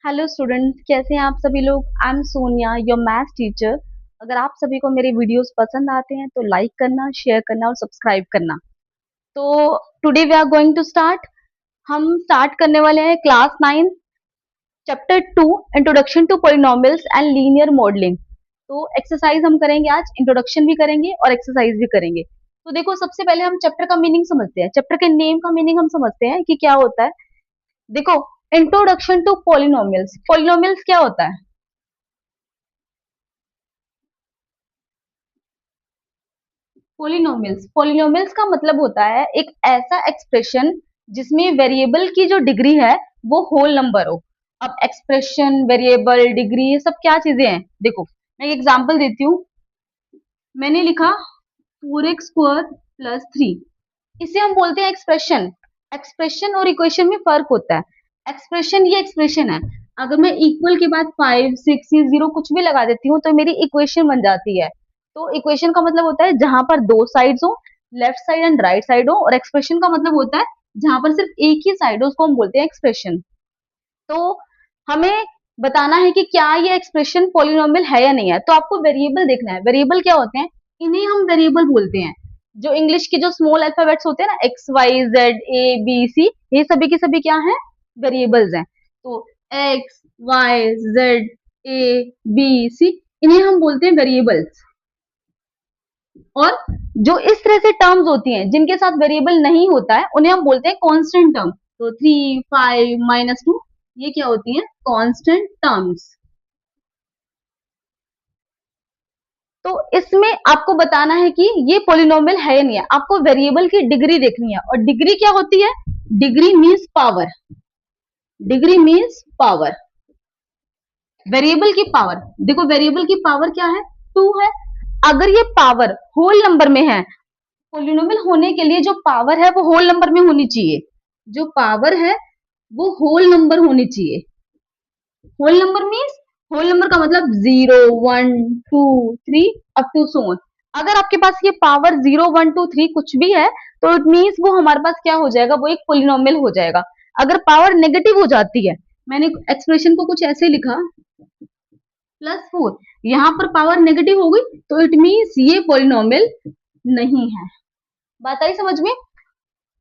Hello students, कैसे हैं आप सभी लोग। I am Sonia, your maths teacher. अगर आप सभी को मेरे वीडियोस पसंद आते हैं तो लाइक करना, शेयर करना और सब्सक्राइब करना। तो today we are going to start. हम स्टार्ट करने वाले हैं class 9 chapter 2 introduction to polynomials and linear modelling. तो एक्सरसाइज हम करेंगे आज, इंट्रोडक्शन भी करेंगे और एक्सरसाइज भी करेंगे। तो देखो, सबसे पहले हम चैप्टर का मीनिंग समझते हैं। चैप्टर के नेम का मीनिंग हम समझते हैं कि क्या होता है। देखो, इंट्रोडक्शन टू पॉलिनोमियल्स। पॉलिनोमियल्स क्या होता है? पोलिनोमियल्स पोलिनोमियल्स का मतलब होता है एक ऐसा एक्सप्रेशन जिसमें वेरिएबल की जो डिग्री है वो होल नंबर हो। अब एक्सप्रेशन, वेरिएबल, डिग्री, ये सब क्या चीजें हैं? देखो, मैं एक एग्जांपल देती हूँ। मैंने लिखा 4x² + 3। इसे हम बोलते हैं एक्सप्रेशन। एक्सप्रेशन और इक्वेशन में फर्क होता है। एक्सप्रेशन, ये एक्सप्रेशन है। अगर मैं इक्वल के बाद 5, 6 या 0 कुछ भी लगा देती हूँ तो मेरी इक्वेशन बन जाती है। तो इक्वेशन का मतलब होता है जहां पर दो साइड्स हो, left side and right side हो। और एक्सप्रेशन का मतलब होता है जहां पर सिर्फ एक ही साइड हो, उसको हम बोलते हैं एक्सप्रेशन। तो हमें बताना है कि क्या ये एक्सप्रेशन पॉलिनोमियल है या नहीं है। तो आपको वेरिएबल देखना है। वेरिएबल क्या होते हैं? इन्हें हम वेरिएबल बोलते हैं। जो इंग्लिश के जो स्मॉल अल्फाबेट्स होते हैं ना, X Y Z A B C, ये सभी के सभी क्या है? वेरिएबल्स हैं। तो X Y Z A B C, इन्हें हम बोलते हैं वेरिएबल्स। और जो इस तरह से टर्म्स होती हैं जिनके साथ वेरिएबल नहीं होता है उन्हें हम बोलते हैं कांस्टेंट टर्म। तो 3, 5, -2, ये क्या होती हैं? Constant terms. तो इसमें आपको बताना है कि ये पॉलिनोमियल है या नहीं है। आपको वेरिएबल की डिग्री देखनी है। और डिग्री क्या होती है? Degree means power. Degree means power. Variable की पावर, देखो वेरिएबल की पावर क्या है? 2 है। अगर ये पावर होल नंबर में है, पॉलिनोमियल होने के लिए जो पावर है वो होल नंबर में होनी चाहिए। जो पावर है वो होल नंबर होनी चाहिए। Whole number means, whole number का मतलब 0, 1, 2, 3 अप टू सो ऑन। अगर आपके पास ये पावर 0, 1, 2, 3 कुछ भी है तो इट मीन्स वो हमारे पास क्या हो जाएगा? वो एक पोलिनोमियल हो जाएगा। अगर पावर नेगेटिव हो जाती है, मैंने एक्सप्रेशन को कुछ ऐसे लिखा, +4, यहाँ पर पावर नेगेटिव हो गई तो इट मीन्स ये पोलिनोमियल नहीं है। बात आई समझ में?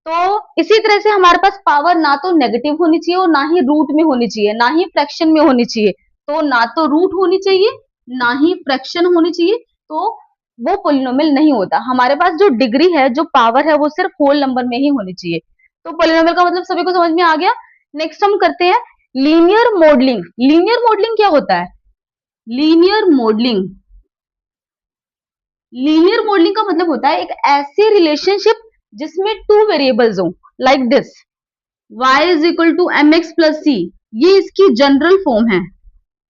तो इसी तरह से हमारे पास पावर ना तो नेगेटिव होनी चाहिए और ना ही रूट में होनी चाहिए, ना ही फ्रैक्शन में होनी चाहिए। तो ना तो रूट होनी चाहिए, ना ही फ्रैक्शन होनी चाहिए। तो वो पोलिनोमियल नहीं होता। हमारे पास जो डिग्री है, जो पावर है, वो सिर्फ होल नंबर में ही होनी चाहिए। तो पोलिनोमियल का मतलब सभी को समझ में आ गया। नेक्स्ट हम करते हैं लीनियर मॉडलिंग। लीनियर मॉडलिंग क्या होता है? लीनियर मॉडलिंग, लीनियर मॉडलिंग का मतलब होता है एक ऐसी रिलेशनशिप जिसमें टू वेरिएबल्स हो, like this, y is equal to M x plus C. ये इसकी जनरल फॉर्म है।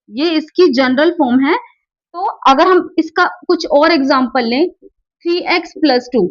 ये इसकी जनरल फॉर्म है। तो अगर हम इसका कुछ और एग्जांपल लें, 3x + 2,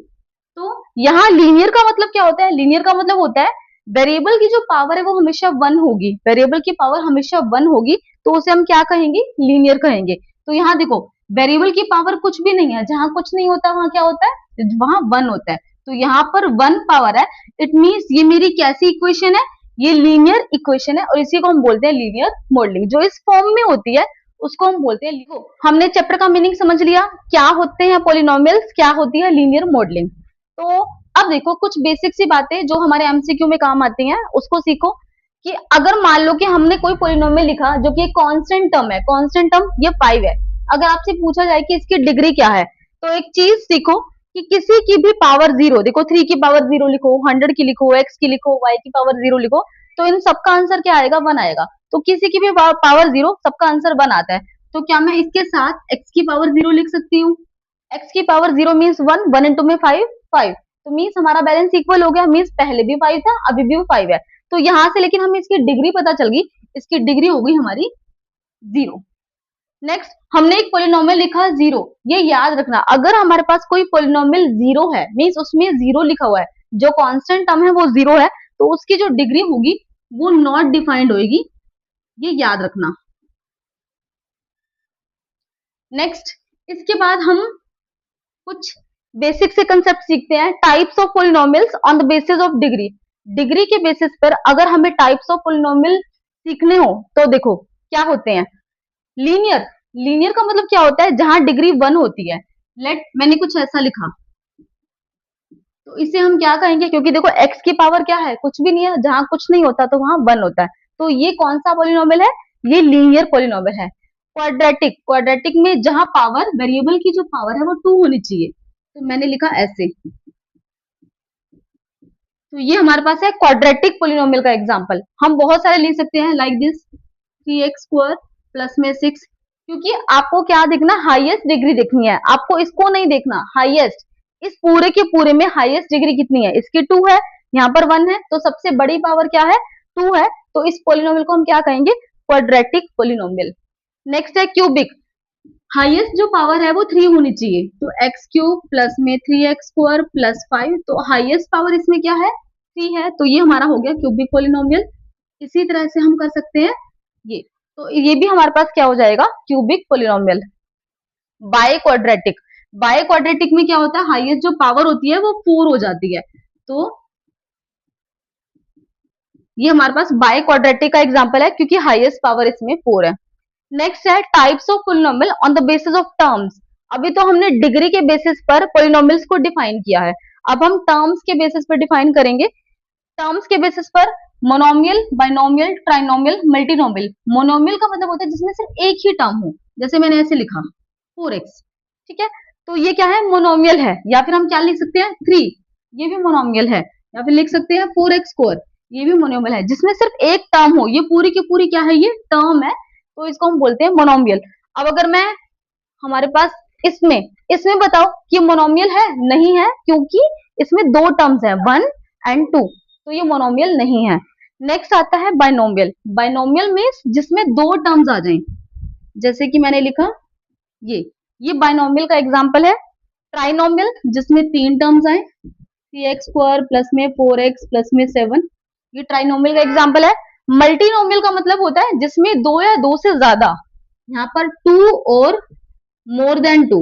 तो यहाँ लीनियर का मतलब क्या होता है? लीनियर का मतलब होता है वेरिएबल की जो पावर है वो हमेशा 1 होगी। वेरिएबल की पावर हमेशा 1 होगी, तो उसे हम क्या कहेंगे? लीनियर कहेंगे। तो यहाँ देखो, वेरिएबल की पावर कुछ भी नहीं है। जहां कुछ नहीं होता वहां क्या होता है? वहां 1 होता है। तो यहाँ पर 1 पावर है। इट मीन्स ये मेरी कैसी इक्वेशन है? ये लीनियर इक्वेशन है और इसी को हम बोलते हैं लीनियर मॉडलिंग। जो इस फॉर्म में होती है उसको हम बोलते हैं लिखो। हमने चैप्टर का मीनिंग समझ लिया, क्या होते हैं पॉलिनोमियल्स, क्या होती है लीनियर मॉडलिंग। तो अब देखो, कुछ बेसिक सी बातें जो हमारे एमसीक्यू में काम आती हैं उसको सीखो। कि अगर मान लो कि हमने कोई पॉलिनोमियल लिखा जो कि एक कांस्टेंट टर्म है, कांस्टेंट टर्म ये 5 है। अगर आपसे पूछा जाए कि इसकी डिग्री क्या है, तो एक चीज सीखो कि किसी की भी पावर 0, देखो 3 की पावर 0 लिखो, 100 की लिखो, x की लिखो, y की पावर 0 लिखो, तो इन सबका आंसर क्या आएगा? 1 आएगा। तो किसी की भी पावर 0, सबका आंसर 1 आता है। तो क्या मैं इसके साथ x की पावर 0 लिख सकती हूँ? x की पावर 0 मीन्स 1, 1 इंटू में 5, 5। तो मीन्स हमारा बैलेंस इक्वल हो गया। मीन्स पहले भी 5 था, अभी भी 5 है। तो यहाँ से लेकिन हमें इसकी डिग्री पता चल गई। इसकी डिग्री हो गई हमारी 0। नेक्स्ट, हमने एक पोलिनोमियल लिखा 0। ये याद रखना, अगर हमारे पास कोई पोलिनोमियल 0 है, मीन्स उसमें 0 लिखा हुआ है, जो कांस्टेंट टर्म है वो 0 है, तो उसकी जो डिग्री होगी वो नॉट डिफाइंड होगी। ये याद रखना। नेक्स्ट, इसके बाद हम कुछ बेसिक से कंसेप्ट सीखते हैं। Types of polynomials on the basis of degree. Degree के बेसिस पर अगर हमें टाइप्स ऑफ पोलिनोमियल सीखने हो तो देखो क्या होते हैं। लीनियर, लीनियर का मतलब क्या होता है, जहां डिग्री 1 होती है। लेट मैंने कुछ ऐसा लिखा, तो इसे हम क्या कहेंगे, क्योंकि देखो x की पावर क्या है, कुछ भी नहीं है, जहां कुछ नहीं होता तो वहां 1 होता है। तो ये कौन सा पॉलिनोमियल है, ये लीनियर पॉलिनोमियल है। क्वाड्रेटिक, क्वाड्रेटिक में जहां पावर, वेरिएबल की जो पावर है वो 2 होनी चाहिए, तो मैंने लिखा ऐसे। तो ये हमारे पास है क्वाड्रेटिक पोलिनोमियल का एग्जांपल। हम बहुत सारे लिख सकते हैं लाइक दिस 3x² प्लस में 6, क्योंकि आपको क्या देखना, हाईएस्ट डिग्री देखनी है, आपको इसको नहीं देखना, हाईएस्ट, इस पूरे के पूरे में हाईएस्ट डिग्री कितनी है, इसकी 2 है, यहाँ पर 1 है, तो सबसे बड़ी पावर क्या है, 2 है। तो इस पोलिनोमियल को हम क्या कहेंगे, क्वाड्रेटिक पोलिनोमियल। नेक्स्ट है क्यूबिक, हाईएस्ट जो पावर है वो 3 होनी चाहिए, तो x³ प्लस में 3x² प्लस 5, तो हाईएस्ट पावर इसमें क्या है, 3 है, तो ये हमारा हो गया क्यूबिक पोलिनोमियल। इसी तरह से हम कर सकते हैं ये, तो ये भी हमारे पास क्या हो जाएगा, cubic polynomial. By quadratic, by quadratic में क्या होता है, हाईएस्ट जो पावर होती है वो 4 हो जाती है, तो ये हमारे पास बाय क्वाड्रेटिक का एग्जांपल है, क्योंकि हाईएस्ट पावर इसमें 4 है। नेक्स्ट है types of polynomial on the basis of terms. अभी तो हमने डिग्री के बेसिस पर पोलिनोमियल्स को डिफाइन किया है, अब हम टर्म्स के बेसिस पर डिफाइन करेंगे। टर्म्स के बेसिस पर monomial, binomial, trinomial, multinomial. Monomial का मतलब होता है जिसमें सिर्फ एक ही टर्म हो, जैसे मैंने ऐसे लिखा 4x, ठीक है, तो ये क्या है, मोनोमियल है। या फिर हम क्या लिख सकते हैं 3, ये भी मोनोमियल है। या फिर लिख सकते हैं 4x², ये भी मोनोमियल है, जिसमें सिर्फ एक टर्म हो, ये पूरी की पूरी क्या है, ये टर्म है, तो इसको हम बोलते हैं मोनोमियल। अब अगर मैं, हमारे पास इसमें इसमें बताओ कि मोनोमियल है, नहीं है, क्योंकि इसमें 2 टर्म्स हैं 1 एंड 2, तो ये मोनोमियल नहीं है। नेक्स्ट आता है बाइनोमियल, बाइनोमियल मींस जिसमें 2 टर्म्स आ जाएं, जैसे कि मैंने लिखा ये बाइनोमियल का एग्जांपल है। ट्राइनोमियल जिसमें 3 टर्म्स आए, 3x² प्लस में 4x प्लस में 7, ये ट्राइनोमियल का एग्जांपल है। मल्टीनोमियल का मतलब होता है जिसमें 2 या 2 से ज्यादा, यहाँ पर 2 और मोर देन 2,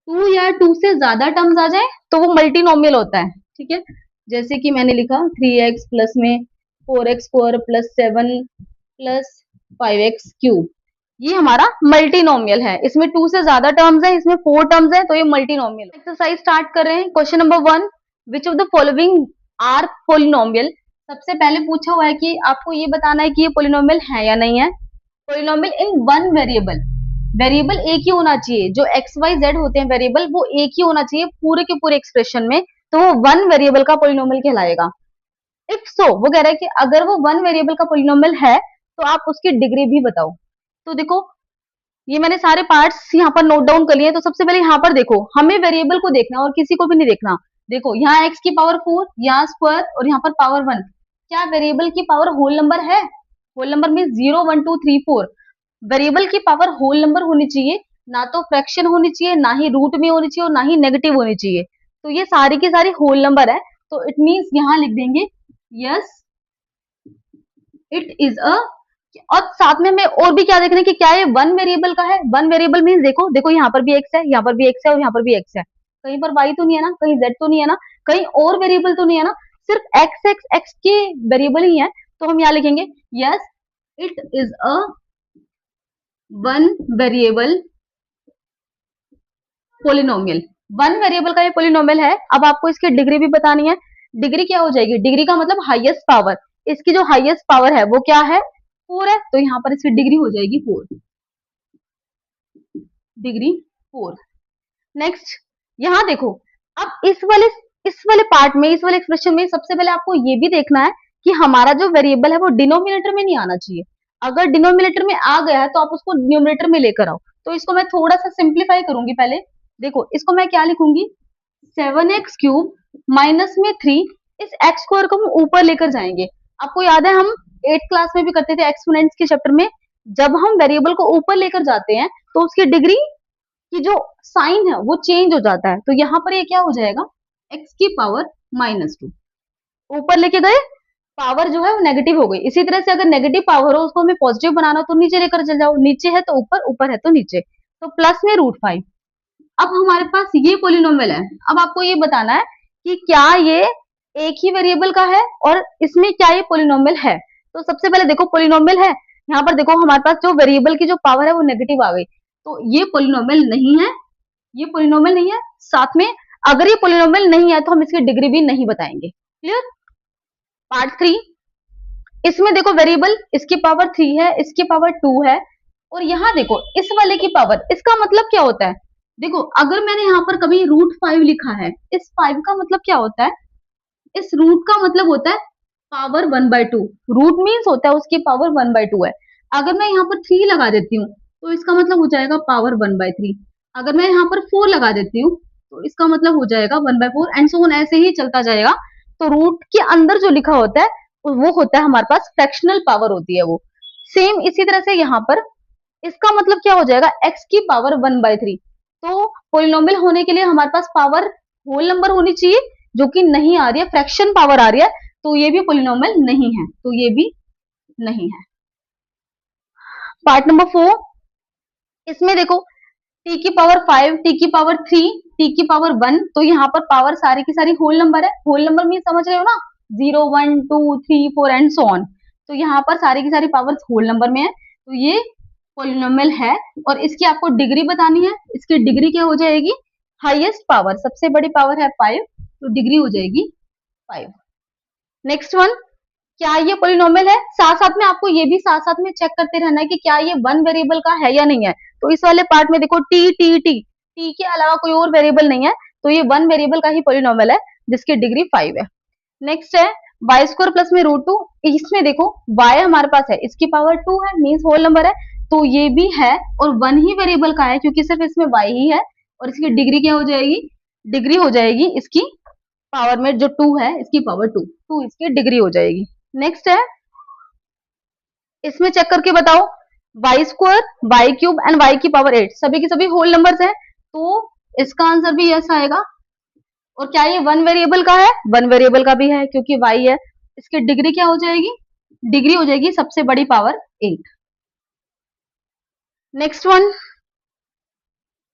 2 या 2 से ज्यादा टर्म्स आ जाए तो वो मल्टीनोमियल होता है, ठीक है। जैसे कि मैंने लिखा 3x प्लस में 4x² प्लस 7 प्लस 5x³, ये हमारा मल्टीनोमियल है, इसमें 2 से ज्यादा टर्म्स है, इसमें 4 टर्म्स है, तो ये मल्टीनोमियल। एक्सरसाइज स्टार्ट कर रहे हैं। Question number 1, which of the following are polynomial. सबसे पहले पूछा हुआ है कि आपको ये बताना है कि ये पोलिनोमियल है या नहीं है। Polynomial in one variable, variable एक ही होना चाहिए, जो एक्स वाई जेड होते हैं वेरिएबल वो एक ही होना चाहिए पूरे के पूरे एक्सप्रेशन में, तो वो वन वेरिएबल का पोलिनोमियल कहलाएगा। इफ सो, वो कह रहा है कि अगर वो वन वेरिएबल का पोलिनोमियल है तो आप उसकी डिग्री भी बताओ। तो देखो ये मैंने सारे पार्ट्स यहाँ पर नोट डाउन कर लिए, तो सबसे पहले यहाँ पर देखो, हमें वेरिएबल को देखना और किसी को भी नहीं देखना। देखो यहाँ x की पावर 4, यहाँ स्क्वायर और यहाँ पर पावर 1, क्या वेरिएबल की पावर होल नंबर है, होल नंबर में 0 1 2 3 4, वेरिएबल की पावर होल नंबर होनी चाहिए, ना तो फ्रैक्शन होनी चाहिए, ना ही रूट में होनी चाहिए और ना ही नेगेटिव होनी चाहिए, तो ये सारी की सारी होल नंबर है, तो इट मींस यहाँ लिख देंगे यस इट इज अ। और साथ में हमें और भी क्या देखना है कि क्या ये वन वेरिएबल का है। वन वेरिएबल मींस देखो देखो यहाँ पर भी एक्स है, यहाँ पर भी एक्स है और यहाँ पर भी एक्स है, कहीं पर वाई तो नहीं है ना, कहीं जेड तो नहीं है ना, कहीं और वेरिएबल तो नहीं है ना, सिर्फ एक्स एक्स एक्स के वेरिएबल ही है, तो हम यहाँ लिखेंगे yes it is a one variable polynomial. One variable का ये पोलिनोमियल है। अब आपको इसकी डिग्री भी बतानी है। डिग्री क्या हो जाएगी, डिग्री का मतलब हाईएस्ट पावर, इसकी जो हाईएस्ट पावर है वो क्या है 4 है, तो यहाँ पर इसकी डिग्री हो जाएगी 4, डिग्री 4। नेक्स्ट यहाँ देखो, अब इस वाले पार्ट में, इस वाले एक्सप्रेशन में सबसे पहले आपको ये भी देखना है कि हमारा जो वेरिएबल है वो डिनोमिनेटर में नहीं आना चाहिए। अगर डिनोमिनेटर में आ गया है तो आप उसको न्यूमरेटर में लेकर आओ। तो इसको मैं थोड़ा सा सिंप्लीफाई करूंगी। पहले देखो इसको मैं क्या लिखूंगी, 7x³ माइनस में 3, इस x² को हम ऊपर लेकर जाएंगे। आपको याद है हम 8th क्लास में भी करते थे एक्सपोनेंट्स के चैप्टर में, जब हम वेरिएबल को ऊपर लेकर जाते हैं तो उसकी डिग्री कि जो साइन है वो चेंज हो जाता है, तो यहाँ पर ये क्या हो जाएगा x की पावर -2, ऊपर लेके गए पावर जो है वो नेगेटिव हो गई। इसी तरह से अगर नेगेटिव पावर हो उसको हमें पॉजिटिव बनाना हो तो नीचे लेकर चल जाओ, नीचे है तो ऊपर, ऊपर है तो नीचे, तो प्लस में √5। अब हमारे पास ये पोलिनोमियल है। अब आपको ये बताना है कि क्या ये एक ही वेरिएबल का है और इसमें क्या ये पोलिनोमियल है। तो सबसे पहले देखो पोलिनोमियल है, यहाँ पर देखो हमारे पास जो वेरिएबल की जो पावर है वो नेगेटिव आ गई, तो ये पोलिनोमियल नहीं है, ये पोलिनोमियल नहीं है। साथ में अगर ये पोलिनोमियल नहीं है तो हम इसकी डिग्री भी नहीं बताएंगे। क्लियर। पार्ट 3, इसमें देखो वेरिएबल इसकी पावर 3 है, इसकी पावर 2 है, और यहाँ देखो इस वाले की पावर, इसका मतलब क्या होता है, देखो अगर मैंने यहाँ पर कभी √5 लिखा है, इस 5 का मतलब क्या होता है, इस रूट का मतलब होता है पावर 1/2, रूट मीन्स होता है उसकी पावर 1/2 है। अगर मैं यहाँ पर 3 लगा देती हूँ तो इसका मतलब हो जाएगा पावर 1/3। अगर मैं यहाँ पर 4 लगा देती हूँ तो इसका मतलब हो जाएगा 1/4 एंड सो ऑन, ऐसे ही चलता जाएगा। तो रूट के अंदर जो लिखा होता है वो होता है हमारे पास फ्रैक्शनल पावर होती है वो। सेम इसी तरह से यहाँ पर इसका मतलब क्या हो जाएगा, x की पावर 1/3। तो पोलिनोमियल होने के लिए हमारे पास पावर होल नंबर होनी चाहिए, जो कि नहीं आ रही है, फ्रैक्शन पावर आ रही है, तो ये भी पोलिनोमियल नहीं है, तो ये भी नहीं है। पार्ट नंबर 4, इसमें देखो t की पावर 5, t की पावर 3, t की पावर 1, तो यहाँ पर पावर सारी की सारी होल नंबर है। होल नंबर में समझ रहे हो ना, 0 1 2 3 4 एंड सो ऑन, तो यहाँ पर सारी की सारी पावर होल नंबर में है, तो ये पोलिनोमियल है। और इसकी आपको डिग्री बतानी है, इसकी डिग्री क्या हो जाएगी, हाईएस्ट पावर, सबसे बड़ी पावर है 5, तो डिग्री हो जाएगी 5। नेक्स्ट वन, क्या ये पोलिनोमियल है, साथ साथ में आपको ये भी साथ साथ में चेक करते रहना है कि क्या ये वन वेरिएबल का है या नहीं है। तो इस वाले पार्ट में देखो टी टी टी टी के अलावा कोई और वेरिएबल नहीं है, तो ये वन वेरिएबल का ही पोलिनोमियल है जिसकी डिग्री 5 है। नेक्स्ट है y² प्लस में √2, इसमें देखो y हमारे पास है, इसकी पावर 2 है, मीन्स होल नंबर है, तो ये भी है और वन ही वेरिएबल का है क्योंकि सिर्फ इसमें y ही है, और इसकी डिग्री क्या हो जाएगी, डिग्री हो जाएगी इसकी पावर में जो 2 है, इसकी पावर 2 इसकी डिग्री हो जाएगी। नेक्स्ट है, इसमें चेक करके बताओ y² y³ एंड y की पावर 8, सभी की सभी होल नंबर्स हैं, तो इसका आंसर भी यस आएगा। और क्या ये वन वेरिएबल का है, वन वेरिएबल का भी है क्योंकि y है। इसकी डिग्री क्या हो जाएगी, डिग्री हो जाएगी सबसे बड़ी पावर 8। नेक्स्ट वन,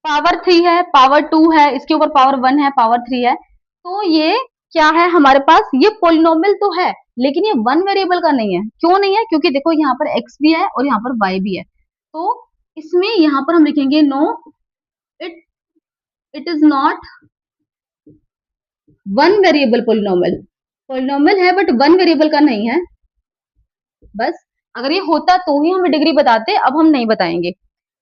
पावर 3 है, पावर 2 है, इसके ऊपर पावर 1 है, पावर 3 है, तो ये क्या है हमारे पास, ये पोलिनोमियल तो है लेकिन ये वन वेरिएबल का नहीं है। क्यों नहीं है, क्योंकि देखो यहाँ पर x भी है और यहाँ पर y भी है, तो इसमें यहाँ पर हम लिखेंगे no, it it is not one variable polynomial. Polynomial है बट वन वेरिएबल का नहीं है, बस अगर ये होता तो ही हमें डिग्री बताते, अब हम नहीं बताएंगे।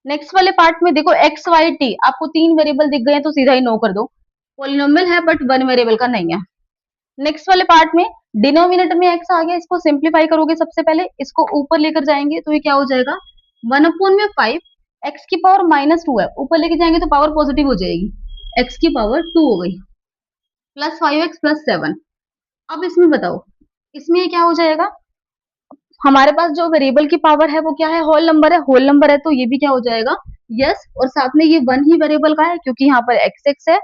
नेक्स्ट वाले पार्ट में देखो x y t, आपको 3 वेरिएबल दिख गए तो सीधा ही नो कर दो, पोलिनोमियल है बट वन वेरिएबल का नहीं है। नेक्स्ट वाले पार्ट में डिनोमिनेटर में x आ गया, इसको सिंप्लीफाई करोगे, सबसे पहले इसको ऊपर लेकर जाएंगे तो ये क्या हो जाएगा 1/5, x की पावर -2 है, ऊपर लेके जाएंगे तो पावर पॉजिटिव हो जाएगी, x की पावर 2 हो गई, प्लस 5x प्लस 7। अब इसमें बताओ, इसमें क्या हो जाएगा, हमारे पास जो वेरिएबल की पावर है वो क्या है, होल नंबर है, होल नंबर है, तो ये भी क्या हो जाएगा यस, और साथ में ये वन ही वेरिएबल का है क्योंकि यहाँ पर x है,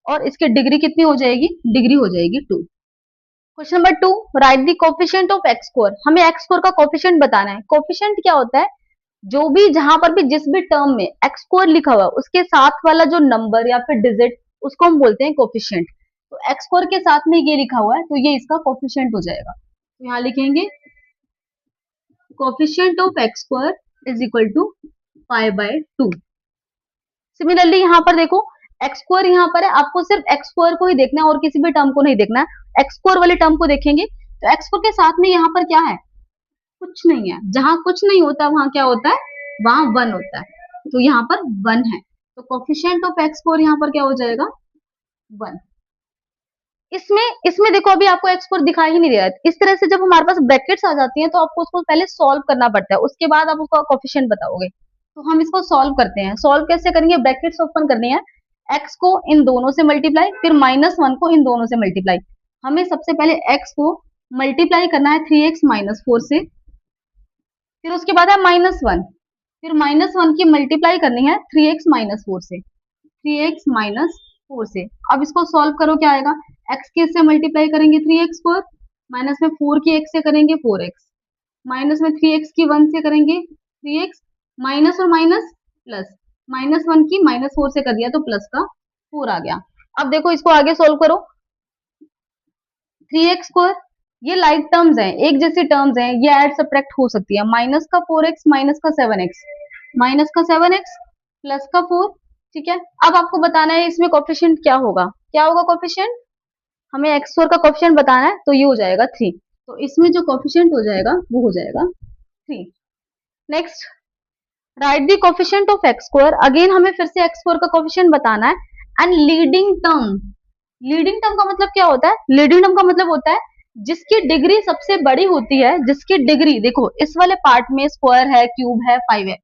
और इसकी डिग्री कितनी हो जाएगी, डिग्री हो जाएगी 2। Question number 2, right the coefficient of x², हमें x² का कोफिशिएंट बताना है। कोफिशिएंट क्या होता है, जो भी जहां पर भी जिस भी टर्म में x² लिखा हुआ है उसके साथ वाला जो नंबर या फिर डिजिट, उसको हम बोलते हैं कोफिशिएंट। तो x² के साथ में ये लिखा हुआ है तो ये इसका कोफिशिएंट हो जाएगा, तो यहाँ लिखेंगे coefficient of x² is equal to 5/2। Similarly यहाँ पर देखो x² यहाँ पर है, आपको सिर्फ x² को ही देखना है और किसी भी टर्म को नहीं देखना है। x² वाले टर्म को देखेंगे तो x² के साथ में यहाँ पर क्या है, कुछ नहीं है, जहां कुछ नहीं होता वहां क्या होता है, वहां 1 होता है, तो यहाँ पर 1 है, तो कोफिशिएंट ऑफ x² यहाँ पर क्या हो जाएगा 1। इसमें इसमें देखो अभी आपको x² दिखाई ही नहीं दे रहा है, इस तरह से जब हमारे पास ब्रैकेट्स आ जाती हैं तो आपको उसको पहले सॉल्व करना पड़ता है, उसके बाद आप उसका कोफिशिएंट बताओगे। तो हम इसको सॉल्व करते हैं, सॉल्व कैसे करेंगे, ब्रैकेट्स ओपन करनी है, x को इन दोनों से मल्टीप्लाई, फिर -1 को इन दोनों से मल्टीप्लाई। हमें सबसे पहले x को मल्टीप्लाई करना है 3x - 4 से, फिर उसके बाद है -1, फिर -1 की मल्टीप्लाई करनी है 3x - 4 से, 3x - 4 से। अब इसको सॉल्व करो, क्या आएगा, x के से मल्टीप्लाई करेंगे 3x पर, माइनस में 4 की x से करेंगे 4x, माइनस में 3x की 1 से करेंगे 3x, माइनस और माइनस प्लस, -1 की -4 से कर दिया तो प्लस का 4 आ गया। अब देखो इसको आगे सोल्व करो, 3x², ये लाइक टर्म्स हैं, एक जैसी टर्म्स हैं, ये ऐड सब्ट्रैक्ट हो सकती है। माइनस का 4x माइनस का 7x, माइनस का 7x प्लस का 4, ठीक है। अब आपको बताना है इसमें कोफिशिएंट क्या होगा, क्या होगा कोफिशिएंट, हमें x4 का कोफिशिएंट बताना है, तो ये हो जाएगा 3। तो इसमें जो कोफिशिएंट हो जाएगा वो हो जाएगा 3। Next, right the coefficient of x square, again हमें फिर से x4 का कोफिशिएंट बताना है। And leading term, leading term का मतलब क्या होता है, लीडिंग टर्म का मतलब होता है जिसकी डिग्री सबसे बड़ी होती है, जिसकी डिग्री देखो इस वाले पार्ट में स्क्वायर है, क्यूब है, 5 है,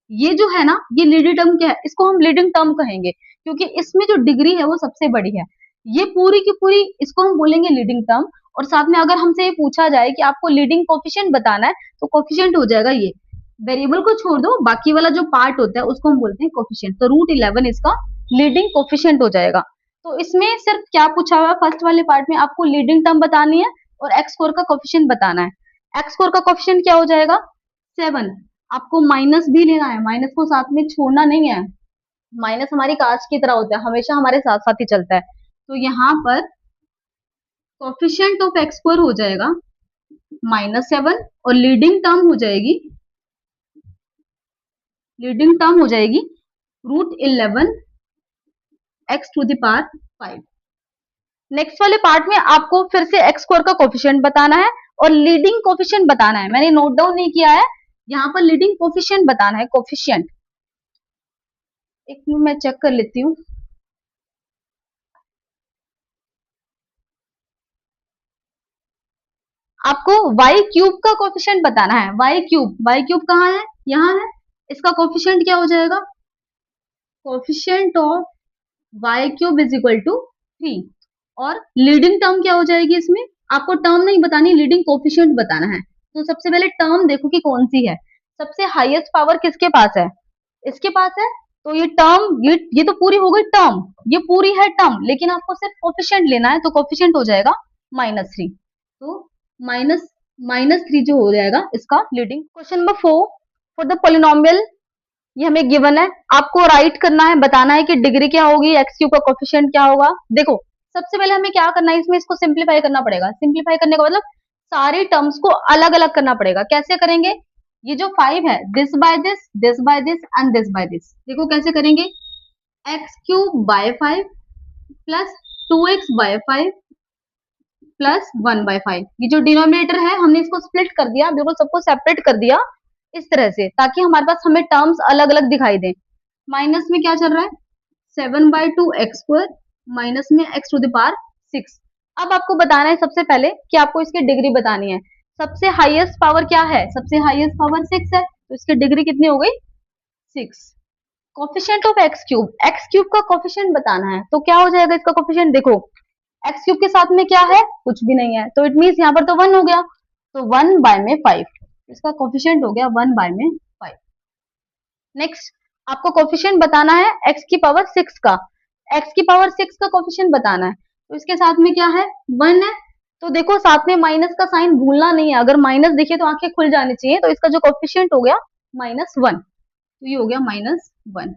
ये जो है ना, ये लीडिंग टर्म क्या है, इसको हम लीडिंग टर्म कहेंगे क्योंकि इसमें जो डिग्री है वो सबसे बड़ी है। ये पूरी की पूरी इसको हम बोलेंगे लीडिंग टर्म। और साथ में अगर हमसे ये पूछा जाए कि आपको लीडिंग कोफिशिएंट बताना है, तो कोफिशिएंट हो जाएगा ये, वेरिएबल को छोड़ दो, बाकी वाला जो पार्ट होता है उसको हम बोलते हैं कोफिशिएंट। तो √11 इसका लीडिंग कोफिशिएंट हो जाएगा। तो इसमें सिर्फ क्या पूछा हुआ है, फर्स्ट वाले पार्ट में आपको लीडिंग टर्म बतानी है और x4 का कोफिशिएंट बताना है। x4 का कोफिशिएंट क्या हो जाएगा, 7। आपको माइनस भी लेना है, माइनस को साथ में छोड़ना नहीं है, माइनस हमारी कास्ट की तरह होता है, हमेशा हमारे साथ साथ ही चलता है। तो यहाँ पर कोफिशिएंट ऑफ x4 हो जाएगा -7 और लीडिंग टर्म हो जाएगी √11 x⁵5। नेक्स्ट वाले पार्ट में आपको फिर से x2 का कोफिशिएंट बताना है और लीडिंग कोफिशिएंट बताना है। मैंने नोट डाउन नहीं किया है, यहाँ पर लीडिंग कोफिशिएंट बताना है, कोफिशिएंट। एक मिनट मैं चेक कर लेती हूँ। आपको y³ का कोफिशिएंट बताना है, y³ कहाँ है, यहाँ है। इसका कोफिशिएंट क्या हो जाएगा, coefficient of y³ is equal to 3। और लीडिंग टर्म क्या हो जाएगी इसमें, आपको टर्म नहीं बतानी, लीडिंग कोफिशिएंट बताना है। तो सबसे पहले टर्म देखो कि कौन सी है, सबसे हाईएस्ट पावर किसके पास है, इसके पास है। तो ये टर्म, ये तो पूरी हो गई टर्म, ये पूरी है टर्म, लेकिन आपको सिर्फ कोफिशिएंट लेना है, तो कोफिशिएंट हो जाएगा -3। तो माइनस -3 जो हो जाएगा इसका leading. Question number 4, for the polynomial, ये हमें गिवन है, आपको राइट करना है, बताना है कि डिग्री क्या होगी, x³ का कोफिशिएंट क्या होगा। देखो सबसे पहले हमें क्या करना है, इसमें इसको सिंप्लीफाई करना पड़ेगा। सिंप्लीफाई करने का मतलब सारी टर्म्स को अलग अलग करना पड़ेगा। कैसे करेंगे, ये जो 5 है, this by this and this by this, देखो कैसे करेंगे, x³ प्लस 2x/5 प्लस 1/5। ये जो डिनोमिनेटर है हमने इसको स्प्लिट कर दिया, बिल्कुल सबको सेपरेट कर दिया इस तरह से, ताकि हमारे पास हमें टर्म्स अलग अलग दिखाई दें। माइनस में क्या चल रहा है, 7/2x² माइनस में x⁶। अब आपको बताना है सबसे पहले कि आपको इसकी डिग्री बतानी है। सबसे हाईएस्ट पावर क्या है, सबसे हाईएस्ट पावर 6 है, तो इसकी डिग्री कितनी हो गई, 6। कोफिशिएंट ऑफ x³ का कोफिशिएंट बताना है, तो क्या हो जाएगा इसका कोफिशिएंट, देखो x³ के साथ में क्या है, कुछ भी नहीं है, तो इट मीन्स यहाँ पर तो 1 हो गया, तो 1/5, इसका कोफिशिएंट हो गया 1/5। नेक्स्ट, आपको कोफिशिएंट बताना है x⁶ का, x⁶ का कोफिशिएंट बताना है, तो इसके साथ में क्या है, 1 है। तो देखो साथ में माइनस का साइन भूलना नहीं है, अगर माइनस दिखे तो आंखें खुल जानी चाहिए। तो इसका जो कोफिशिएंट हो गया -1, तो ये हो गया -1।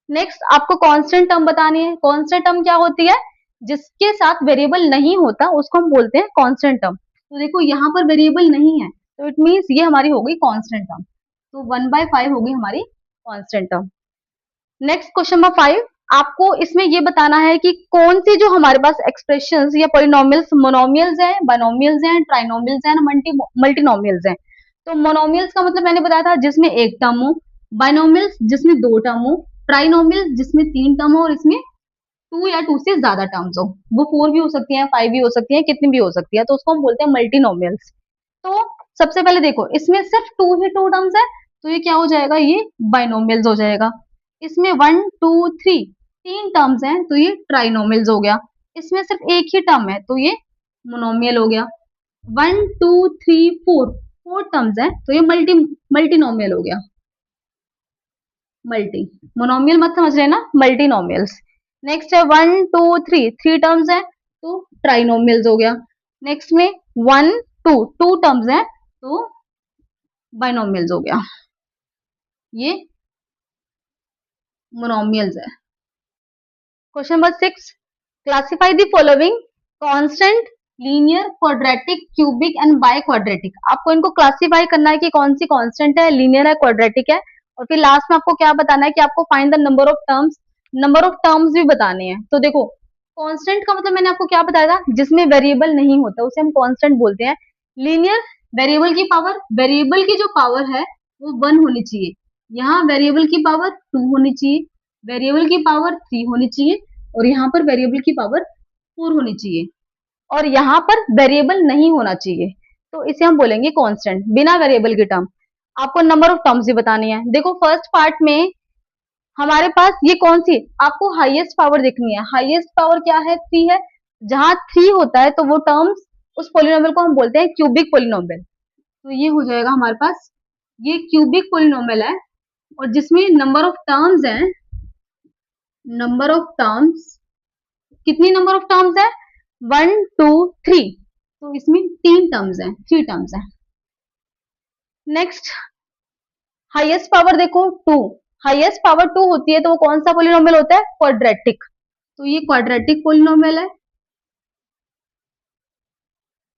नेक्स्ट, आपको कांस्टेंट टर्म बतानी है। कांस्टेंट टर्म क्या होती है, जिसके साथ वेरिएबल नहीं होता उसको हम बोलते हैं कांस्टेंट टर्म। तो देखो यहाँ पर वेरिएबल नहीं है, तो इट मीन्स ये हमारी हो गई कांस्टेंट टर्म, तो 1/5 हो गई हमारी constant term. Next question number 5, आपको इसमें ये बताना है कि कौन सी जो हमारे पास एक्सप्रेशंस या पॉलिनोमियल्स, मोनोमियल्स हैं, बाइनोमियल्स हैं, ट्राइनोमियल्स हैं, मल्टीनोमियल्स हैं। तो मोनोमियल्स का मतलब मैंने बताया था जिसमें एक टर्म हो, बाइनोमियल्स जिसमें 2 टर्म हो, ट्राइनोमियल जिसमें 3 टर्म हो और इसमें 2 या 2 से ज्यादा टर्म्स हो। वो 4 भी हो सकती हैं, 5 भी हो सकती हैं, कितनी भी हो सकती है, तो उसको हम बोलते हैं मल्टीनोमियल्स। तो सबसे पहले देखो इसमें सिर्फ 2 टर्म्स है, तो ये क्या हो जाएगा, ये बाइनोमियल्स हो जाएगा। इसमें 1 2 3 3 टर्म्स हैं, तो ये ट्राइनोमियल्स हो गया। इसमें सिर्फ एक ही टर्म है, तो ये मोनोमियल हो गया। 1 2 3 4 टर्म्स हैं, तो ये मल्टीनोमियल हो गया। मल्टी, मोनोमियल मत समझ रहे ना, मल्टीनोमियल्स। नेक्स्ट है 1 2 3 टर्म्स है, तो ट्राइनोमियल्स हो गया। नेक्स्ट में 1 2 टर्म्स है, तो बाइनोमियल्स हो गया, ये मोनोमियल्स है। Question number 6, classify the following constant linear, quadratic, cubic and by quadratic. आपको इनको क्लासिफाई करना है कि कौन सी कांस्टेंट है, लीनियर है, क्वाड्रेटिक है, और फिर लास्ट में आपको क्या बताना है कि आपको find the number of terms, number of terms भी बताने हैं। तो देखो, कांस्टेंट का मतलब मैंने आपको क्या बताया था, जिसमें वेरिएबल नहीं होता उसे हम कांस्टेंट बोलते हैं। लीनियर, वेरिएबल की जो पावर है वो 1 होनी चाहिए। यहाँ वेरिएबल की पावर 2 होनी चाहिए, वेरिएबल की पावर 3 होनी चाहिए, और यहाँ पर वेरिएबल की पावर 4 होनी चाहिए, और यहाँ पर वेरिएबल नहीं होना चाहिए, तो इसे हम बोलेंगे कांस्टेंट, बिना वेरिएबल के टर्म। आपको नंबर ऑफ टर्म्स भी बतानी है। देखो फर्स्ट पार्ट में हमारे पास ये कौन सी, आपको हाईएस्ट पावर देखनी है। हाईएस्ट पावर क्या है, 3 है। जहां 3 होता है तो वो टर्म्स, उस पोलिनोमियल को हम बोलते हैं क्यूबिक पोलिनोमियल। तो ये हो जाएगा हमारे पास, ये क्यूबिक पोलिनोमियल है, और जिसमें नंबर ऑफ टर्म्स है, नंबर ऑफ टर्म्स, कितनी नंबर ऑफ टर्म्स है, 1 2 3, तो इसमें 3 टर्म्स है, 3 टर्म्स है। नेक्स्ट, हाईएस्ट पावर देखो 2, हाईएस्ट पावर 2 होती है तो वो कौन सा पोलिनोमियल होता है, क्वाड्रेटिक। तो ये क्वाड्रेटिक पोलिनोमियल है।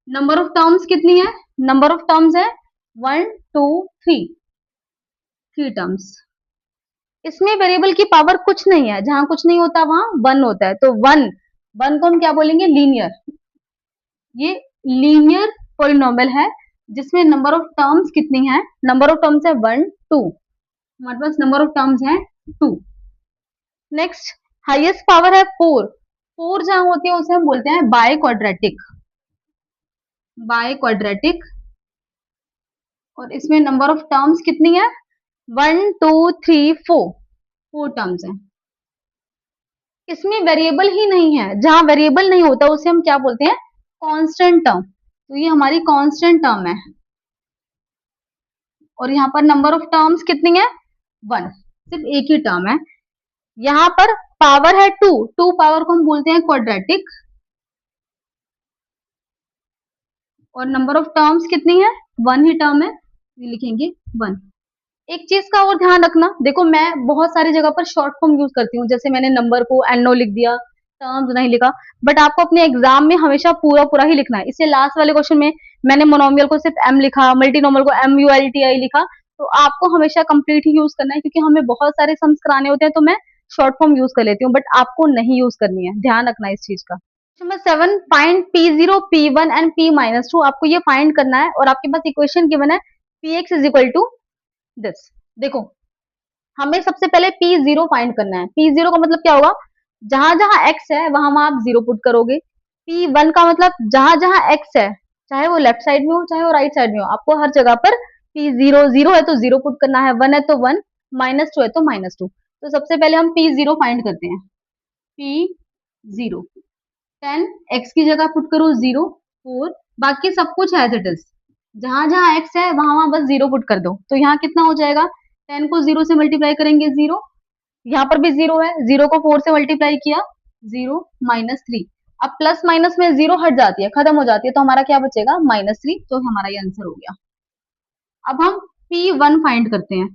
नंबर ऑफ टर्म्स कितनी है, नंबर ऑफ टर्म्स है 1 2 3, 3 टर्म्स। इसमें वेरिएबल की पावर कुछ नहीं है, जहां कुछ नहीं होता वहां 1 होता है, तो 1 1 को हम क्या बोलेंगे, लीनियर। ये लीनियर पोलिनोमियल है जिसमें नंबर ऑफ टर्म्स कितनी है, नंबर ऑफ टर्म्स है 1 2, हमारे पास नंबर ऑफ टर्म्स है 2। नेक्स्ट, हाईएस्ट पावर है 4, 4 जहां होती है उसे हम बोलते हैं बाय क्वाड्रेटिक, बाय क्वाड्रेटिक, और इसमें नंबर ऑफ टर्म्स कितनी है, 1 2 3 4, 4 टर्म्स है। इसमें वेरिएबल ही नहीं है, जहां वेरिएबल नहीं होता उसे हम क्या बोलते हैं, कांस्टेंट टर्म। तो ये हमारी कांस्टेंट टर्म है, और यहाँ पर नंबर ऑफ टर्म्स कितनी है, 1, सिर्फ एक ही टर्म है। यहाँ पर पावर है 2, 2 पावर को हम बोलते हैं क्वाड्रेटिक, और नंबर ऑफ टर्म्स कितनी है, 1 ही टर्म है, ये लिखेंगे 1। एक चीज का और ध्यान रखना, देखो मैं बहुत सारी जगह पर शॉर्ट फॉर्म यूज करती हूँ, जैसे मैंने नंबर को एनओ लिख दिया, टर्म्स नहीं लिखा, बट आपको अपने एग्जाम में हमेशा पूरा पूरा ही लिखना है। इससे लास्ट वाले क्वेश्चन में मैंने मोनोमियल को सिर्फ एम लिखा, मल्टीनोमियल को MULTI लिखा, तो आपको हमेशा कंप्लीट ही यूज करना है, क्योंकि हमें बहुत सारे सम्स कराने होते हैं, तो मैं शॉर्ट फॉर्म यूज कर लेती हूँ, बट आपको नहीं यूज करनी है, ध्यान रखना इस चीज का। Number 7, find P0, P1 and P-2। आपको ये फाइंड करना है, और आपके पास इक्वेशन गिवन है Px is equal to this. देखो हमें सबसे पहले P0 फाइंड करना है। P0 का मतलब क्या होगा, जहां जहां x है वहां वहां आप 0 पुट करोगे। P1 का मतलब जहां जहां x है, चाहे वो लेफ्ट साइड में हो चाहे वो राइट साइड में हो, आपको हर जगह पर P0, 0 है तो 0 पुट करना है, 1 है तो 1, -2 है तो -2। तो सबसे पहले हम P0 फाइंड करते हैं। P0, 10, x की जगह पुट करो 0, 4, बाकी सब कुछ एज इट इज, जहां जहां x है वहां वहां बस 0 पुट कर दो। तो यहाँ कितना हो जाएगा, 10 को 0 से मल्टीप्लाई करेंगे 0, यहाँ पर भी 0 है, 0 को 4 से मल्टीप्लाई किया 0, -3। अब प्लस माइनस में 0 हट जाती है, खत्म हो जाती है, तो हमारा क्या बचेगा, -3। तो हमारा ये आंसर हो गया। अब हम P1 फाइंड करते हैं।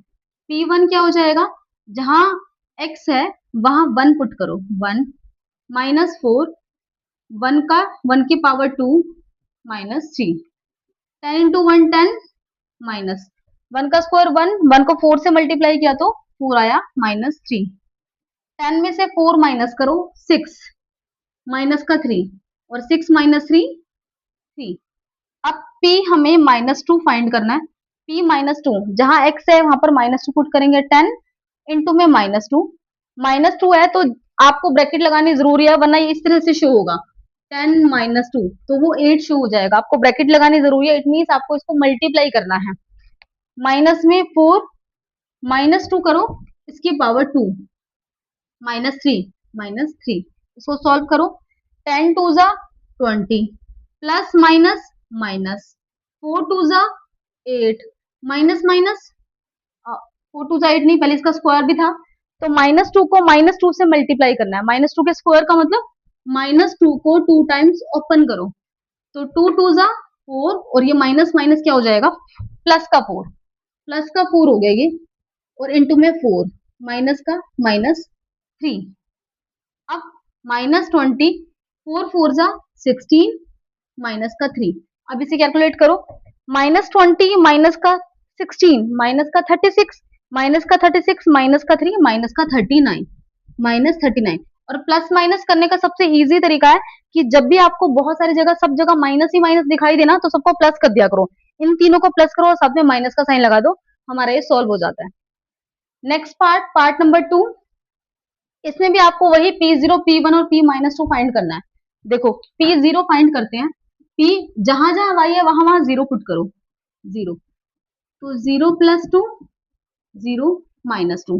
P1 क्या हो जाएगा, जहां x है वहां 1 पुट करो, 1, -4, 1 का 1 की पावर 2, -3, 10 इंटू 1 10, माइनस 1 का स्क्वायर 1, 1 को 4 से मल्टीप्लाई किया तो 4 आया, -3। 10 में से 4 माइनस करो 6, माइनस का 3, और 6 -3 3। अब P हमें -2 फाइंड करना है। P -2, जहां x है वहां पर -2 पुट करेंगे, 10 इंटू में -2, -2 है तो आपको ब्रैकेट लगानी जरूरी है, वरना ये इस तरह से शो होगा, 10 -2, तो वो 8 शो हो जाएगा। आपको ब्रैकेट लगानी जरूरी है, इट मीन्स आपको इसको मल्टीप्लाई करना है। माइनस में 4, -2 करो, इसकी पावर 2, -3, -3, इसको सॉल्व करो, 10 टू जा 20, प्लस माइनस माइनस, 4 टू जा 8, माइनस माइनस, 4 टू जा 8 नहीं, पहले इसका स्क्वायर भी था, तो -2 को -2 से मल्टीप्लाई करना है। -2 के स्क्वायर का मतलब -2 को 2 टाइम्स ओपन करो, तो 2 टू जा 4, और ये माइनस माइनस क्या हो जाएगा, प्लस का 4, प्लस का 4 हो गया ये, और इंटू में 4, माइनस का -3। अब -20, 4 4 जा 16, माइनस का 3। अब इसे कैलकुलेट करो, -20 माइनस का 16 माइनस का 36 माइनस का 36 माइनस का 3 माइनस का 39 -39। और प्लस माइनस करने का सबसे इजी तरीका है कि जब भी आपको बहुत सारी जगह सब जगह माइनस ही माइनस दिखाई देना तो सबको प्लस कर दिया करो, इन तीनों को प्लस करो और साथ में माइनस का साइन लगा दो, हमारा ये सॉल्व हो जाता है। नेक्स्ट पार्ट नंबर 2, इसमें भी आपको वही P0 P1 और P-2 फाइंड करना है। देखो P0 फाइंड करते हैं, P जहां जहां y है वहां वहां 0 पुट करो, 0, तो 0 + 2 0 -2,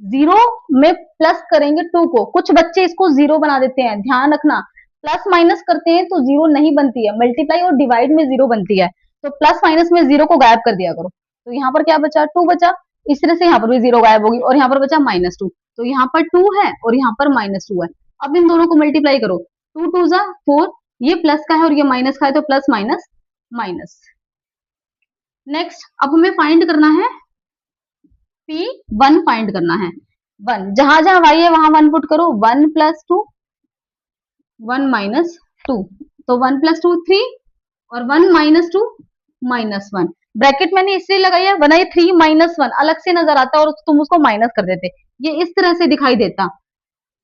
0 में प्लस करेंगे 2 को, कुछ बच्चे इसको 0 बना देते हैं, ध्यान रखना प्लस माइनस करते हैं तो 0 नहीं बनती है, मल्टीप्लाई और डिवाइड में 0 बनती है, तो प्लस माइनस में 0 को गायब कर दिया करो। तो यहाँ पर क्या बचा, 2 बचा, इस तरह से यहाँ पर भी 0 गायब होगी और यहाँ पर बचा -2, तो यहाँ पर 2 है और यहाँ पर -2 है। अब इन दोनों को मल्टीप्लाई करो, 2 2 जा 4, ये प्लस का है और ये माइनस का है तो प्लस माइनस माइनस। नेक्स्ट अब हमें फाइंड करना है P1 फाइंड करना है, 1 जहां जहां y है वहां 1 पुट करो, 1 + 2 1 -2, तो 1 + 2 3 और 1 -2 -1। ब्रैकेट मैंने इसलिए लगाई है वरना ये 3 -1 अलग से नजर आता और तुम उसको माइनस कर देते, ये इस तरह से दिखाई देता।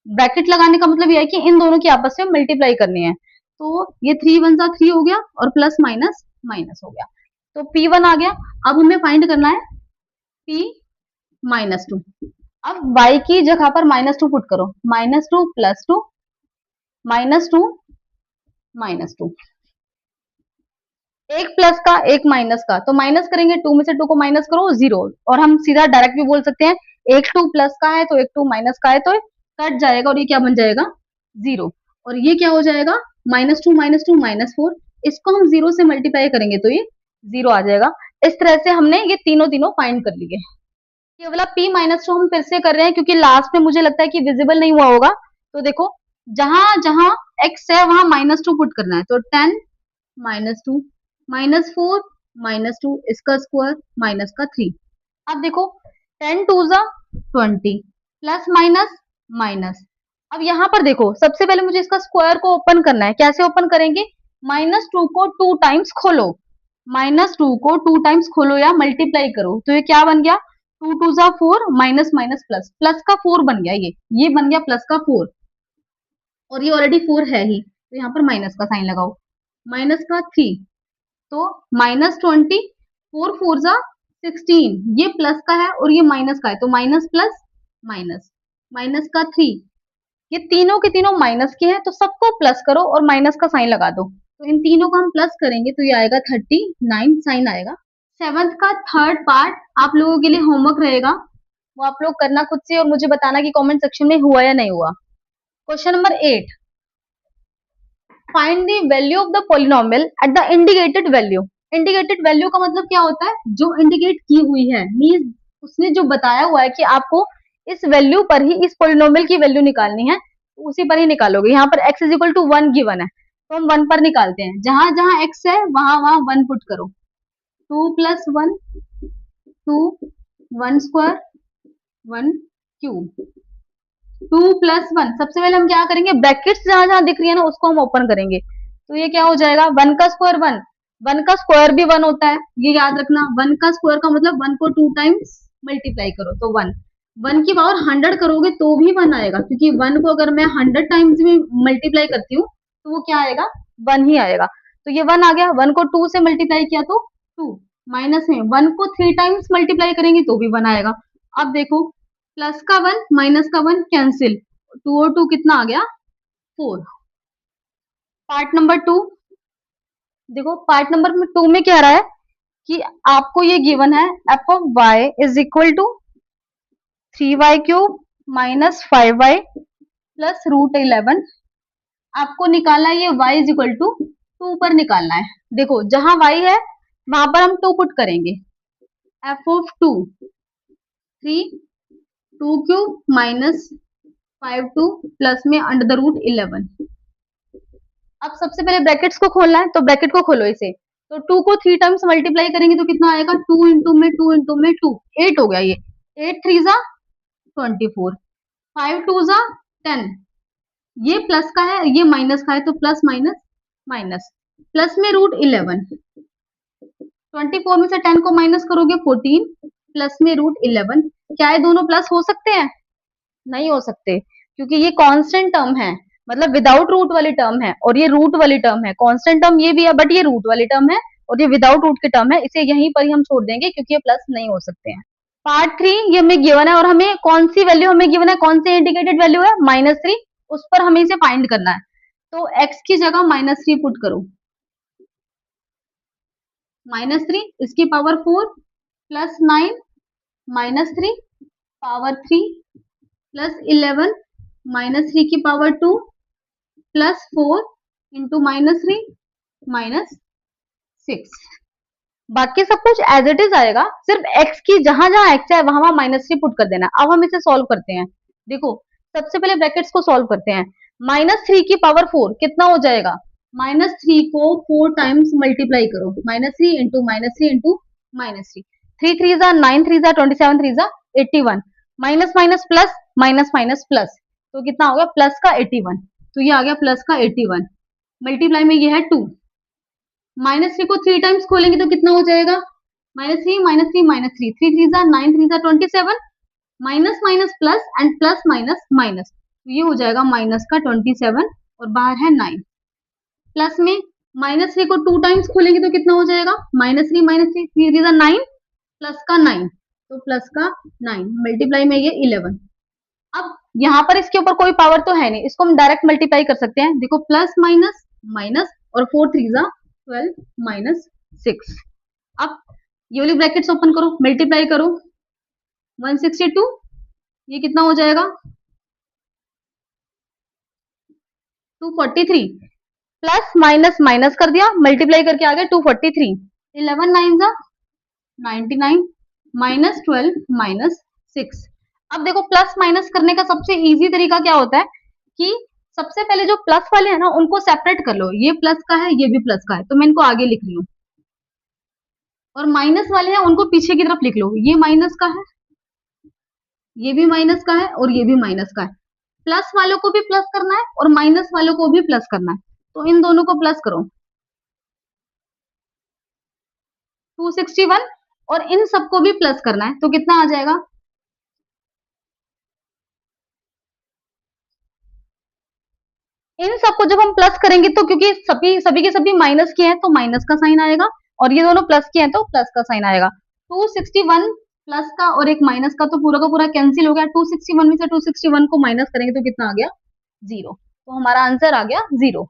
ब्रैकेट लगाने का मतलब यह है कि इन दोनों की आपस में मल्टीप्लाई करनी है, तो ये 3 1 जा 3 हो गया और प्लस माइनस माइनस हो गया, तो P1 आ गया। अब हमें फाइंड करना है P-2। अब y की जगह पर -2 पुट करो, -2 + 2 -2 -2, एक प्लस का एक माइनस का, तो माइनस करेंगे 2 में से 2 को माइनस करो 0, और हम सीधा डायरेक्ट भी बोल सकते हैं एक 2 प्लस का है तो एक 2 माइनस का है तो कट जाएगा और ये क्या बन जाएगा 0, और ये क्या हो जाएगा -2 -2 -4, इसको हम 0 से मल्टीप्लाई करेंगे तो ये 0 आ जाएगा। इस तरह से हमने ये तीनों फाइंड कर लिए। ये वाला P-2 हम फिर से कर रहे हैं क्योंकि लास्ट में मुझे लगता है कि विजिबल नहीं हुआ होगा, तो देखो जहां जहां x है वहां -2 पुट करना है, तो 10 -2 -4 -2 इसका स्क्वायर माइनस का 3। अब देखो 10 2 जा 20 प्लस माइनस माइनस। अब यहाँ पर देखो सबसे पहले मुझे इसका स्क्वायर को ओपन करना है, कैसे ओपन करेंगे, -2 को 2 टाइम्स खोलो, -2 को 2 टाइम्स खोलो या मल्टीप्लाई करो, तो ये क्या बन गया 2 2 जा 4 माइनस माइनस प्लस, प्लस का 4 बन गया, ये बन गया प्लस का 4 और ये ऑलरेडी 4 है ही, तो यहाँ पर माइनस का साइन लगाओ, माइनस का 3, तो -20 4 4 जा 16, ये प्लस का है और ये माइनस का है तो माइनस प्लस माइनस, माइनस का 3, ये तीनों के तीनों माइनस के हैं तो सबको प्लस करो और माइनस का साइन लगा दो, तो इन तीनों को हम प्लस करेंगे तो ये आएगा 39 साइन आएगा। 7th का थर्ड पार्ट आप लोगों के लिए होमवर्क रहेगा, वो आप लोग करना खुद से और मुझे बताना कि कमेंट सेक्शन में हुआ या नहीं हुआ। Question number 8, find the value of the polynomial at the indicated value. Indicated value का मतलब क्या होता है, जो इंडिकेट की हुई है, मींस उसने जो बताया हुआ है कि आपको इस वैल्यू पर ही इस पॉलिनोमियल की वैल्यू निकालनी है, तो उसी पर ही निकालोगे। यहाँ पर x = 1 गिवन है तो हम 1 पर निकालते हैं, जहां जहां x है वहां वहां 1 पुट करो, 2 + 1 2 1 स्क्वायर 1 क्यूब, 2 + 1, सबसे पहले हम क्या करेंगे ब्रैकेट्स जहां जहां दिख रही है ना उसको हम ओपन करेंगे, तो ये क्या हो जाएगा 1 का स्क्वायर 1, 1 का स्क्वायर भी 1 होता है, ये याद रखना, 1 का स्क्वायर का मतलब 1 को 2 टाइम्स मल्टीप्लाई करो तो 1, 1 की पावर 100 करोगे तो भी 1 आएगा, क्योंकि 1 को अगर मैं 100 टाइम्स में मल्टीप्लाई करती हूँ तो वो क्या आएगा 1 ही आएगा, तो ये 1 आ गया। 1 को 2 से मल्टीप्लाई किया तो 2, माइनस में 1 को 3 टाइम्स मल्टीप्लाई करेंगे तो भी 1 आएगा। अब देखो प्लस का 1 माइनस का 1 कैंसिल, 2 और 2 कितना आ गया 4। पार्ट नंबर 2 देखो, पार्ट नंबर 2 में क्या रहा है कि आपको ये गिवन है f(y) = 3y³ - 5y + √11। आपको निकालना है ये y = 2 पर निकालना है। देखो जहां y है वहां पर हम 2 पुट करेंगे, f(2) 3 2³ - 5(2) प्लस में √11। अब सबसे पहले ब्रैकेट्स को खोलना है तो ब्रैकेट को खोलो इसे, तो 2 को 3 टाइम्स मल्टीप्लाई करेंगे तो कितना आएगा 2 इंटू में 2 इंटू में 2, 8 हो गया, ये 8 3 जा 24, 5 2 जा 10, ये प्लस का है ये माइनस का है तो प्लस माइनस माइनस, प्लस में रूट 11, 24 में से 10 को माइनस करोगे 14, प्लस में रूट 11। क्या ये दोनों प्लस हो सकते हैं? नहीं हो सकते, क्योंकि ये कांस्टेंट टर्म है, मतलब विदाउट रूट वाली टर्म है, और ये रूट वाली टर्म है। कांस्टेंट टर्म ये भी है, बट ये रूट वाली टर्म है, और ये विदाउट रूट की टर्म है। इसे यहीं पर ही हम छोड़ देंगे, क्योंकि ये प्लस नहीं हो सकते हैं। पार्ट 3 ये हमें गिवन है, और हमें कौन सी वैल्यू हमें गिवन है, कौन सी इंडिकेटेड वैल्यू है, -3, उस पर हमें इसे फाइंड करना है। तो x की जगह -3 पुट करो, -3 इसकी पावर 4 प्लस 9 -3 पावर 3 प्लस 11 -3 की पावर 2 प्लस 4 इंटू -3 -6। बाकी सब कुछ एज इट इज आएगा, सिर्फ x की जहां जहां x है वहां वहां -3 पुट कर देना। अब हम इसे सॉल्व करते हैं। देखो, सबसे पहले ब्रैकेट्स को सॉल्व करते हैं। -3 की पावर 4 कितना हो जाएगा? -3 को 4 टाइम्स मल्टीप्लाई करो, -3 इंटू -3 इंटू -3, 3 3 जा 9, 3 जा 27, 3 जा 81, minus minus plus, minus minus plus, तो कितना हो गया? प्लस का 81। तो ये आ गया प्लस का 81, मल्टीप्लाई में ये है 2। -3 को 3 टाइम्स खोलेंगे तो कितना हो जाएगा? -3 -3 -3, 3 3 जा 9, 3 जा 27, minus minus plus and plus minus minus, तो ये हो जाएगा माइनस का 27 और बाहर है 9। प्लस में -3 को 2 टाइम्स खोलेंगे तो कितना हो जाएगा? -3 -3, 3 3 जा 9, प्लस का 9, तो प्लस का 9, मल्टीप्लाई में ये 11। अब यहाँ पर इसके ऊपर कोई पावर तो है नहीं, इसको हम डायरेक्ट मल्टीप्लाई कर सकते हैं। देखो, प्लस माइनस माइनस, और 4 3 जा 12 -6। अब ये वाली ब्रैकेट्स ओपन करो, मल्टीप्लाई करो, 162, ये कितना हो जाएगा? 243, प्लस माइनस माइनस कर दिया, मल्टीप्लाई करके आ गया 243, 11 9 जा 99, -12 -6। अब देखो, प्लस माइनस करने का सबसे इजी तरीका क्या होता है कि सबसे पहले जो प्लस वाले हैं ना उनको सेपरेट कर लो। ये प्लस का है, ये भी प्लस का है, तो मैं इनको आगे लिख रही हूँ। और माइनस वाले हैं उनको पीछे की तरफ लिख लो। ये माइनस का है, ये भी माइनस का है, और ये भी माइनस का है। प्लस वालों को भी प्लस करना है और माइनस वालों को भी प्लस करना है, तो इन दोनों को प्लस करो, 261, और इन सबको भी प्लस करना है, तो कितना आ जाएगा? इन सबको जब हम प्लस करेंगे तो क्योंकि सभी सभी के सभी माइनस के हैं तो माइनस का साइन आएगा, और ये दोनों प्लस के हैं तो प्लस का साइन आएगा। 261 प्लस का और एक माइनस का तो पूरा का पूरा कैंसिल हो गया। 261 में से 261 को माइनस करेंगे तो कितना आ गया? 0। तो हमारा आंसर आ गया 0।